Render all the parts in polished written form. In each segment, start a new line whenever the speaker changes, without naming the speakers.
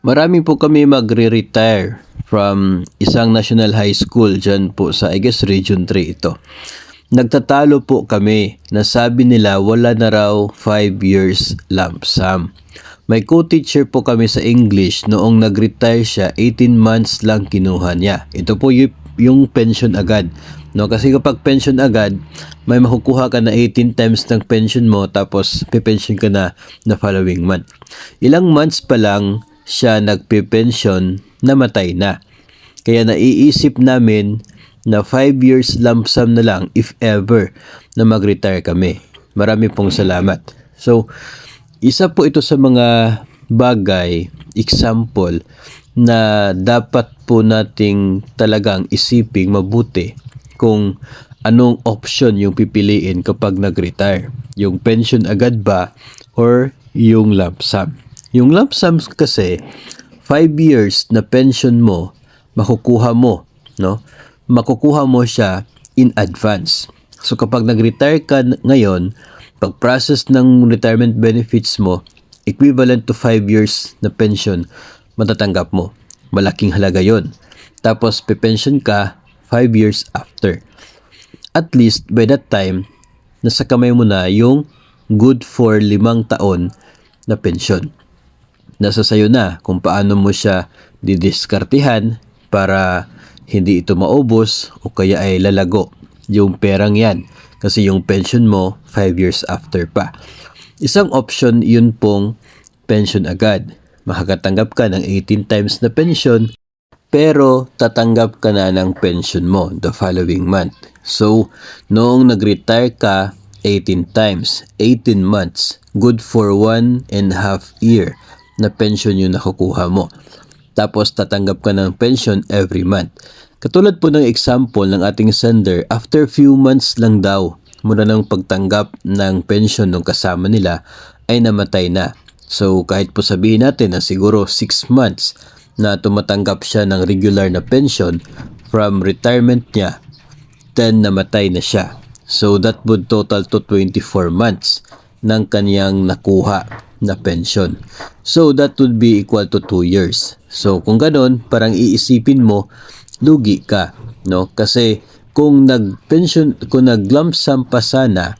Marami po kami magre-retire from isang national high school dyan po sa, I guess, Region 3 ito. Nagtatalo po kami na sabi nila wala na raw 5 years lump sum. May co-teacher po kami sa English noong nag-retire siya, 18 months lang kinuha niya. Ito po yung pension agad. No, kasi kapag pension agad, may makukuha ka na 18 times ng pension mo tapos pe-pension ka na following month. Ilang months pa lang siya nagpe-pension, namatay na. Kaya naiisip namin na 5 years lump sum na lang if ever na mag-retire kami. Marami pong salamat. So, isa po ito sa mga bagay, example, na dapat po nating talagang isiping mabuti kung anong option yung pipiliin kapag nag-retire. Yung pension agad ba or yung lump sum? Yung lump sum kasi 5 years na pension mo makukuha mo, no? Makukuha mo siya in advance. So kapag nag-retire ka ngayon, pag-process ng retirement benefits mo, equivalent to 5 years na pension matatanggap mo. Malaking halaga 'yon. Tapos pe-pension ka 5 years after. At least by that time, nasa kamay mo na yung good for 5 taon na pensyon. Nasa sayo na kung paano mo siya didiskartihan para hindi ito maubos o kaya ay lalago yung perang yan kasi yung pension mo 5 years after pa. Isang option yun pong pension agad. Makakatanggap ka ng 18 times na pension pero tatanggap ka na ng pension mo the following month. So, noong nag-retire ka 18 times, 18 months, good for 1.5 year na pension yung nakukuha mo. Tapos tatanggap ka ng pension every month. Katulad po ng example ng ating sender, after few months lang daw mula ng pagtanggap ng pension ng kasama nila ay namatay na. So kahit po sabihin natin na siguro 6 months na tumatanggap siya ng regular na pension from retirement niya, then namatay na siya. So that would total to 24 months ng kaniyang nakuha na pension. So that would be equal to 2 years. So kung ganun, parang iisipin mo, lugi ka, no? Kasi kung nag-lump sum pa sana,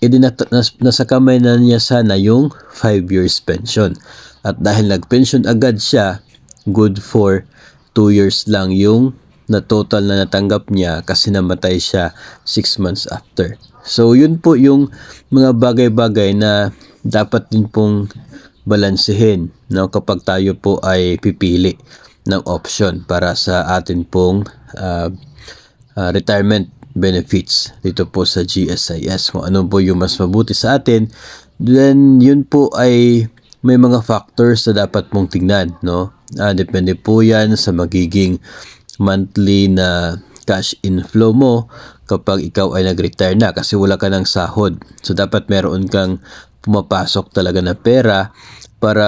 edi nasa kamay na niya sana yung 5 years pension. At dahil nag-pension agad siya, good for 2 years lang yung na total na natanggap niya kasi namatay siya 6 months after. So yun po yung mga bagay-bagay na dapat din pong balansehin, no, kapag tayo po ay pipili ng option para sa atin pong retirement benefits dito po sa GSIS. Kung ano po yung mas mabuti sa atin, then yun po ay may mga factors na dapat mong tingnan, no? Depende po yan sa magiging monthly na cash inflow mo kapag ikaw ay nag-retire na kasi wala ka ng sahod. So dapat meron kang pumapasok talaga na pera para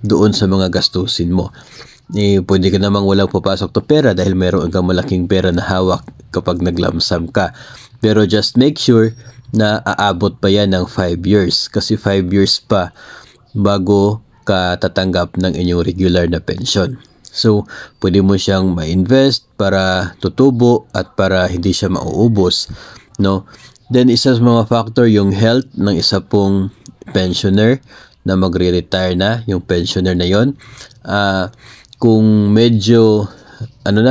doon sa mga gastusin mo. Pwede ka namang walang papasok to pera dahil meron kang malaking pera na hawak kapag naglamsam ka. Pero just make sure na aabot pa yan ng 5 years kasi 5 years pa bago ka tatanggap ng inyong regular na pension. So, pwede mo siyang ma-invest para tutubo at para hindi siya mauubos, no? Then, isa sa mga factor yung health ng isa pong pensioner na magre-retire na, yung pensioner na yon. Kung medyo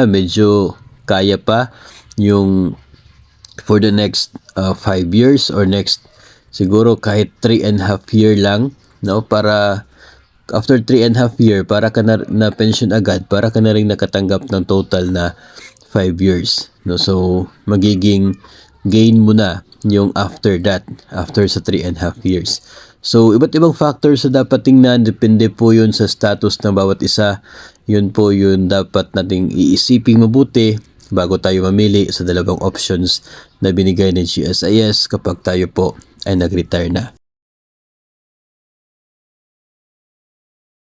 medyo kaya pa yung for the next 5 years or next siguro kahit 3.5 year lang, no, para after 3.5 year para ka na pension agad, para ka na rin nakatanggap ng total na 5 years, no. So magiging gain mo na yung after that, after sa 3.5 years. So, iba't ibang factors na dapat tingnan, depende po yun sa status ng bawat isa. Yun po yun dapat nating iisiping mabuti bago tayo mamili sa dalawang options na binigay ng GSIS kapag tayo po ay nag-retire na.